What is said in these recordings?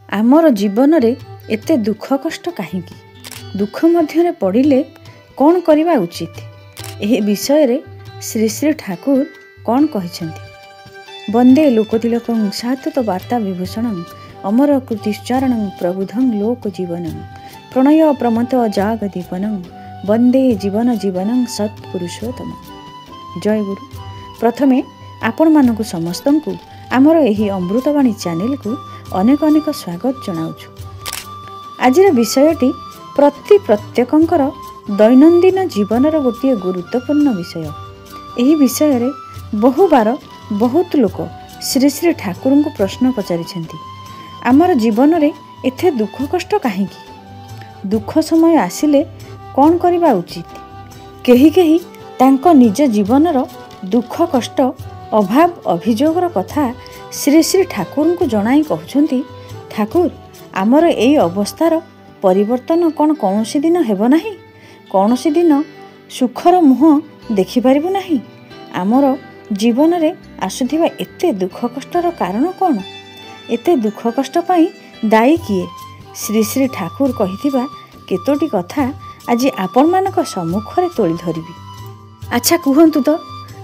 आमर जीवन रे एते दुख कष्ट कहीं दुख मध्य पड़िले कौन करवा उचित यह विषय रे श्री श्री ठाकुर कौन कहते वंदे लोकतिलक सातत वार्ता विभूषण अमर कृतिश्चरण प्रबुधं लोक जीवन प्रणय प्रमत जाग दीपन वंदे जीवन जीवन सत्पुरुषोत्तम। जय गुरु। प्रथमे आपण मानकु समस्त को आमर यही अमृतवाणी चैनल को अनेक अनेक स्वागत जनाऊछु। आज विषयटी प्रत्येकंकर दैनंदिन जीवनर गोटे गुरुत्वपूर्ण विषय। यही विषय रे बहु बार बहुत लोक श्री श्री ठाकुर को प्रश्न पचारिछंती आमर जीवन रे एथे दुख कष्ट कहीं दुख समय आसिले कौन करवा उचित। केही केही तांको निज जीवनर दुख कष्ट अभाव अभियोगर कथा श्री श्री ठाकुर को जनाई कहउछंती ठाकुर आमर एई अवस्थार परिवर्तन कौन कौनसी दिन हेबो नाही, कौनसी दिन सुखर मुह देखि पारिबु नाही। आमर जीवन रे आसुथिबा एते दुख कष्टर कारण कौन, एते दुख कष्ट पाई दायी किए। श्री श्री ठाकुर कहिथिबा केतोटी कथा आज आपण मानक सम्मुख रे तोली धरिबी। अच्छा कहंतु तो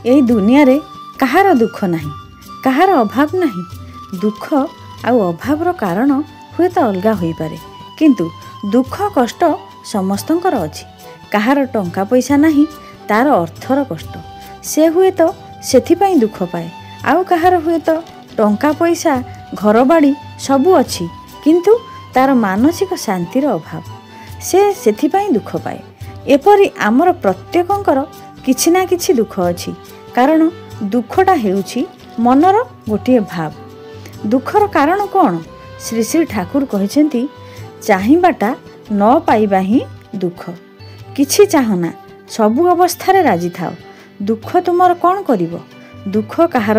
एई दुनिया रे कहार दुख नाही, कहार अभाव नाही। दुख आउ अभाव रो कारण हुए तो अलगा होई पारे, किंतु दुख कष्ट समस्तंकर अछि। कहार टंका पैसा नाही तार अर्थर कष्ट, से हुए तो सेथि पई दुख पाए। आउ कहार हुए तो टंका पैसा घर बाड़ी सबु अछि, किंतु तार मानसिक शांतिर अभाव, से सेथि पई दुख पाए। एपरि आमर प्रत्येकंकर किछि ना किछि दुख अछि, कारण दुखटा हेउछि मनर गोटे भाव। दुखर कारण कौन? श्री श्री ठाकुर कहते चाहिबाटा न पाइबा ही दुख। किछि चाहना सबु अवस्था राजी थाओ, दुख तुमर कौन करिवो। दुख कहार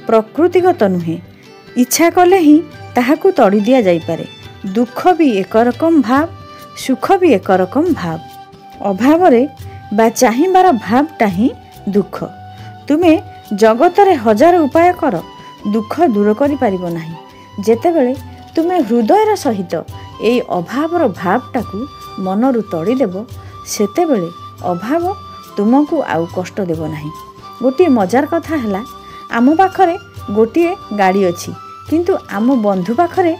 प्रकृतिगत नुहे, इच्छा कले ही ताहाकु तड़ी दिया जाई पारे। दुख भी एक रकम भाव, सुख भी एक रकम भाव। अभाव रे बा चाहिबार भावटा ही दुख। तुमे जगत रे हजार उपाय कर दुख दूर करि पारिबो नाही। जेतेबेले तुमे हृदयर सहित एई अभावर भावटाकू मनरु तड़ी देबो, सेतेबेले अभाव तुमको आउ कष्ट देबो नाही। गोटे मजार कथा हैला, आम पाखरे गोटे गाड़ी अछि, किंतु आम बंधु पाखरे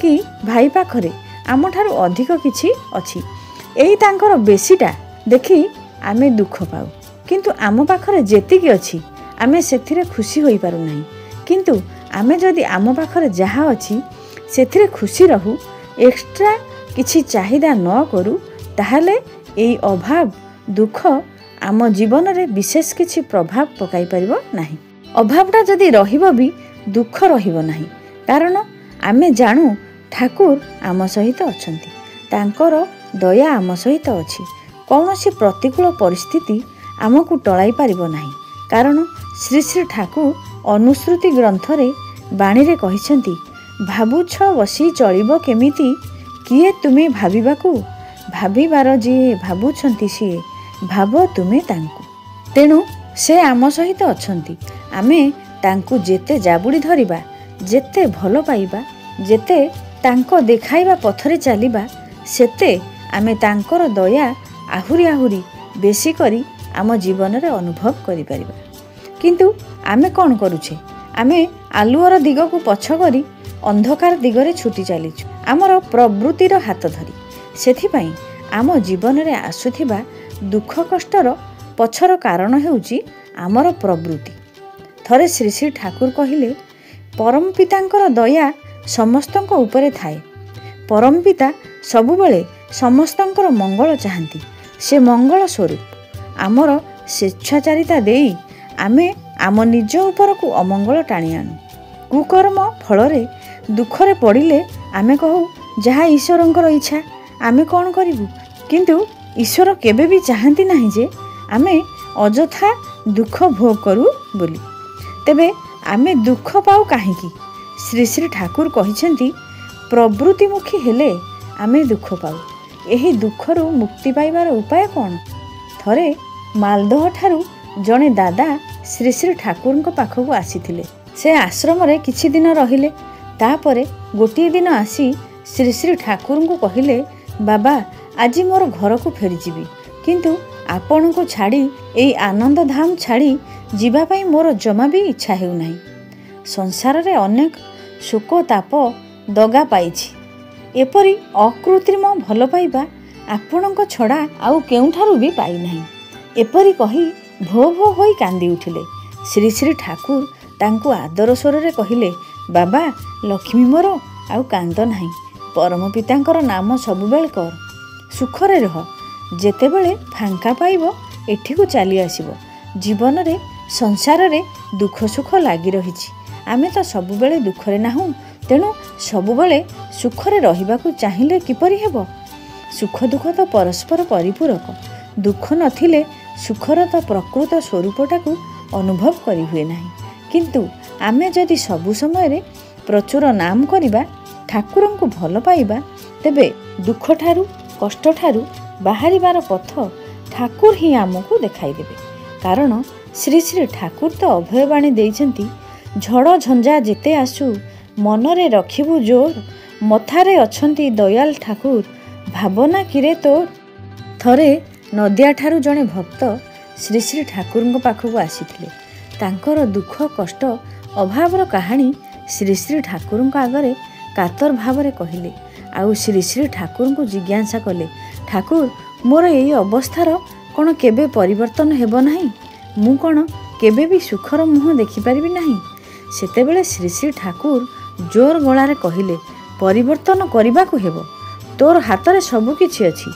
कि भाई पाखरे आम ठारू अधिक किछि अछि। एई तांकर बेसीटा देखि आमे दुख पाऊ, किंतु आम पाखरे जेतिकी अछि आमे सेथिरे खुशी होई पारु नाही। किंतु आमे जदि आम पाखरे जहा अछि सेथिरे खुशी रहू, एक्स्ट्रा किछि चाहिदा न करू, ताहाले एई अभाव दुख आम जीवन रे विशेष किछि प्रभाव पकाई परिबो नाही। अभावटा जदि रहिबो भी दुख रहिबो नाही, कारण आमे जानू ठाकुर आम सहित अछंती, तांकर दया आम सहित अछि। कौनसी प्रतिकूल परिस्थिति आमको टळाई पारिबो नाही, कारण श्री श्री ठाकुर अनुश्रुति ग्रंथ रे बाणी रे कहिसंती भाबुछ बसी चलिबो केमिति, किए तुमे भाबिबाकू, भाबिबार जे भाबुछंती सिए भाबो तुमे तांकू। तेणु से आम सहित अछंती, आमे तांकू जेते जाबुड़ी धरिबा, जेते भलो पाइबा, जेते तांको देखाइबा पथरे चलिबा, सेते आमे तांकर दया आहुरी आहुरी बेसी करी आम जीवन रे अनुभव करि परिबा। किंतु आमे कौन करूछे? आमे आलुअर दिग को पछ करी अंधकार दिगरे छुटी चलीछु आमर प्रवृत्तिर हाथ धरी। सेथि पई आम जीवन रे आसुथिबा दुख कष्टर पछर कारण हेउची आमर प्रवृत्ति। थरे श्री श्री ठाकुर कहिले परम पितांकर दया समस्तंक उपरे थाए। परम पिता सबुबेले समस्तंकर मंगल चाहंती, से मंगल स्वरूप। आमर स्वेच्छाचारिता देई आमे आम निज उपर को अमंगल टाणी आणु। कुकर्म फल दुखरे पड़िले आमे कहू जहा ईश्वरंकर इच्छा, आमे कौन करिबु। किंतु ईश्वर केबे भी चाहंती नाही जे आमे अजथा दुख भोग करू बोली। तेबे आमे दुख पाऊ काहेकि? श्री श्री ठाकुर कहिसेंती प्रवृत्तिमुखी हेले आमे दुख पाऊ। एही दुखरू मुक्ति पाइबार उपाय कौन? थरे मालदह ठारू जणे दादा श्री श्री ठाकुर पाखक आसीथिले। से आश्रम रे किछि दिन रहिले, तापरे गोटे दिन आसी श्री श्री ठाकुर को कहले, बाबा आज मोर घर को फेरीजी, किंतु आपण को छाड़ी यही आनंद धाम छाड़ी जीवाई मोर जमा भी इच्छा हेउ नाही। संसार रे अनेक शोक ताप दगा पाइछि, एपरी अकृत्रिम भल पाइबा आपण छड़ा आउ केउठारु भी पाई नाही। एपरी कही भो भो होई कांदी उठिले। श्री श्री ठाकुर तांकु आदर स्वर रे कहिले, बाबा लक्ष्मी मोर आउ कांद नाही, परम पितांकर नाम सबुबेले कर, सुखरे रह, जेतेबेले फांका पाइब एठी को चली आसीबो। जीवन रे संसार रे दुख सुख लागी रहिछि, आमे तो सबुबेले दुखरे नाहु, तेणु सबुबेले सुखरे रहिबाकू चाहिले किपरि हेबो। सुख दुख तो परस्पर परिपूरक, दुख नथिले सुखर तो प्रकृत स्वरूपटाकू अनुभव करि हुए नाही। किंतु आमे जदि सबु समय रे प्रचुर नाम करिबा, ठाकुरंकु को भल पाइबा, तेबे दुख ठारू कष्ट ठारू बाहरिबार पथ ठाकुर ही आमको देखाई देबे। कारण श्री श्री ठाकुर तो अभयवाणी देइछंती, झड़ झंझा जेते आसु मनरे रखिबु जोर, मथारे अछंती दयाल ठाकुर भावना किरे तोर। थरे नदिया ठारू जणे भक्त श्री श्री ठाकुर पाखक आसीथिले। तांकर दुख कष्ट अभावर कहानी श्री श्री ठाकुर आगरे कातर भावरे कहिले। आउ श्री श्री ठाकुर को जिज्ञासा कले, ठाकुर मोर यही अवस्थार कौन केबे परिवर्तन हेब नाही, मु कौन केबे भी सुखर मुह देखिपारि नाही। सेतेबेले श्री श्री ठाकुर जोर गलारे कहिले, परिवर्तन करने को हेब, तोर हाथ में सबु किछि अछि,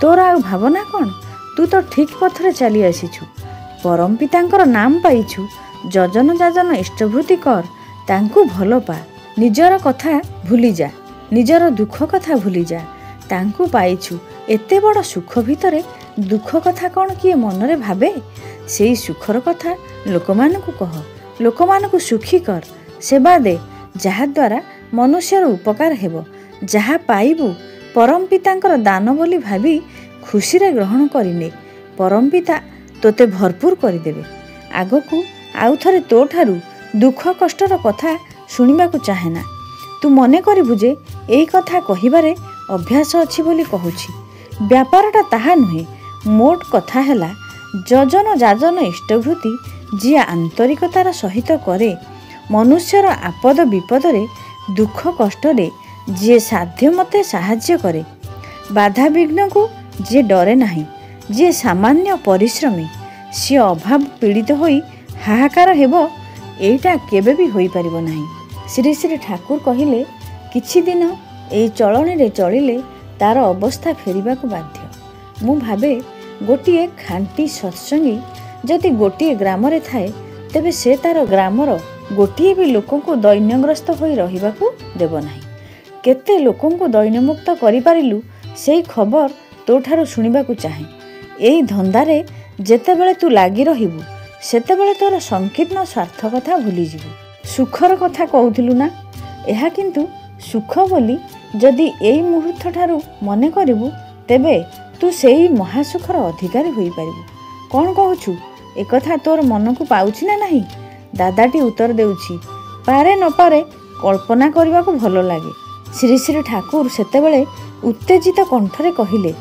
तोर आ भावना कौन, तू तो ठीक पथरे चली आसीछु, परम पितांकर नाम पाइछु, जजन जाजन इष्टभूति कर, तांकु भल पा, निजर कथा भूली जा, निजर दुख कथा भूली जा, तांकु पाइछु। एते बड़ सुख भितरे दुख कथा कौन किए मनरे भावे, सेई सुखर कथा लोकमानकु कह, लोकमानकु सुखी कर, सेवा दे, जहा द्वारा मनुष्यर उपकार हेबो, जहा पाइबु परम पितांकर दान बोली भावी खुशी रे ग्रहण करिने, परम पिता तोते भरपूर करिदेबे। आगकू आउ थरे तो ठारू दुख कष्टर कथा शुणिबाकू चाहेना, तू मने करिबु जे एई कथा कहिबारे अभ्यास अछि बोली कहूछि, व्यापारटा ताहा नुहे। मोट कथा हैला, जजन जाजन इष्टभूति जी आंतरिकतार सहित करे, मनुष्यर आपद विपदरे दुख कष्टरे जी साध्य मते साहाय्य करे, बाधा विघ्न को जी डरे नाही, जी सामान्य परिश्रमी, सी अभाव पीड़ित होई हाहाकार हेबो, एटा केबे भी होई परिबो नाही। श्री श्री ठाकुर कहिले, किछि दिन एई चलणी रे चलिले तार अवस्था फेरिबाकू बाध्य। मु भावे गोटिए खांटी सत्संगी जदि गोटिए ग्राम रे थाए, तेबे से तार ग्रामर गोटिए भी लोकों को दैन्यग्रस्त होई रहिबाकू देबो नाही। केते लोकों को दैन्यमुक्त करि पारिलु सेई खबर तोठारु शुणिबाकू चाहे। एई धंदारे जेतेबेले तू लागी रहिबु, सेतेबेले तोर संकीर्ण स्वार्थ कथा भूली जिबु। सुखर कथा कहूथिलु ना, एहा किंतु सुख बोली जदि एई मुहूर्त ठारू मने करिबु, तेबे तू सेई महासुखर अधिकारी होई पारिबु। कौन कहूछु, एक कथा तोर मन को पाउछि ना नहीं? दादाटी उत्तर देउछि, पारे न पारे कल्पना करबा को भलो लागे। श्री श्री ठाकुर सेतेबेले उत्तेजित कंठरे कहिले,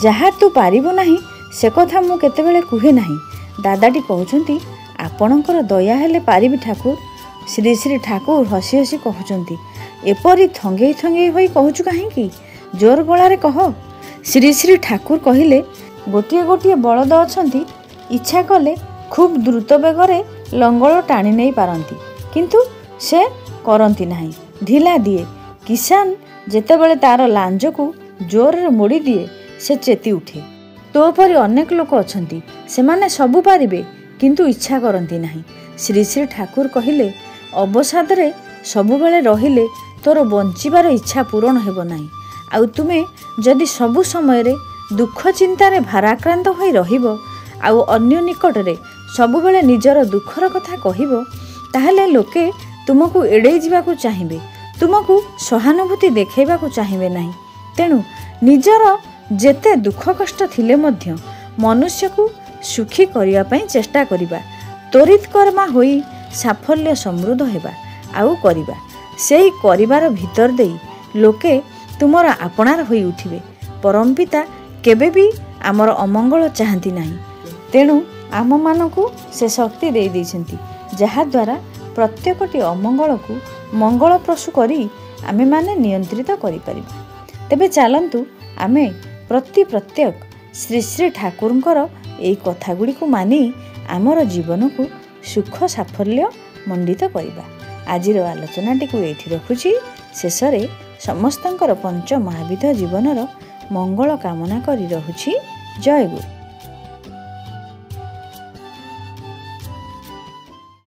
जहा तू पारिबो नाही से कथा मु केतेबेले कुहे नाही। दादाटी कहउछंती, आपणकर दया हेले पारिबी ठाकुर। श्री श्री ठाकुर हसी हसी कहउछंती, एपरी थंगेई थंगेई होई कहउछु काहेकि, जोर गलारे कह। श्री श्री ठाकुर कहिले, गोटिए गोटिए बलद अछंती, इच्छा कले खूब द्रुत बेगरे लंगल टाणी नहीं पारंती, किंतु से करंती नाही, ढिला दिए। किसान जेतेबेले तार लांज को जोर रे मोड़ी दिए, से चेती उठे। तो परी अनेक लोक अछंती, सेमाने सबु पारिबे, किंतु इच्छा करंती नाही। श्री श्री ठाकुर कहिले, अवसाद रे सबु बेले रहिले तोर बंचिबार इच्छा पूरण हेबो नाही। आउ तुमे जदि सबु समय रे दुख चिंतारे भाराक्रांत होई रहिबो, आउ अन्य निकट रे सबु बेले निजर दुखर कथा कहिबो, ताहले लोके तुमको एड़े जिबाकू चाहिबे, तुमको सहानुभूति देखैबाकू चाहिबे नाही। तेणु निजर जेते दुख कष्ट थिले मध्य मनुष्य को सुखी करिया पई चेष्टा करिबा, त्वरित कर्मा होई साफल्य समृद्ध हेबा आउ करिबा। ସେଇ କରିବାର ଭିତର ଦେଇ ଲୋକେ ତୁମର ଆପଣାର ହୋଇ ଉଠିବେ। ପରମପିତା କେବେ ବି ଆମର ଅମଙ୍ଗଳ ଚାହାନ୍ତି ନାହିଁ। ତେଣୁ ଆମମାନଙ୍କୁ ସେ ଶକ୍ତି ଦେଇଛନ୍ତି, ଯାହାଦ୍ୱାରା ପ୍ରତ୍ୟେକଟି ଅମଙ୍ଗଳକୁ ମଙ୍ଗଳପ୍ରସୂ କରି ଆମେମାନେ ନିୟନ୍ତ୍ରିତ କରିପାରିବା। ତେବେ ଚାଲନ୍ତୁ ଆମେ ପ୍ରତ୍ୟେକ ଶ୍ରୀ ଶ୍ରୀ ଠାକୁରଙ୍କର ଏହି କଥାଗୁଡ଼ିକୁ ମାନି ଆମର ଜୀବନକୁ ସୁଖ ସାଫଲ୍ୟ ମଣ୍ଡିତ କରିବା। ଆଜିର ଆଲୋଚନାଟିକୁ ଏଇଠି ରଖୁଛି। ଶେଷରେ ସମସ୍ତଙ୍କର ପଞ୍ଚ ମହାବିଧ ଜୀବନର ମଙ୍ଗଳ କାମନା କରି ରହୁଛି। ଜୟ ଗୁରୁ।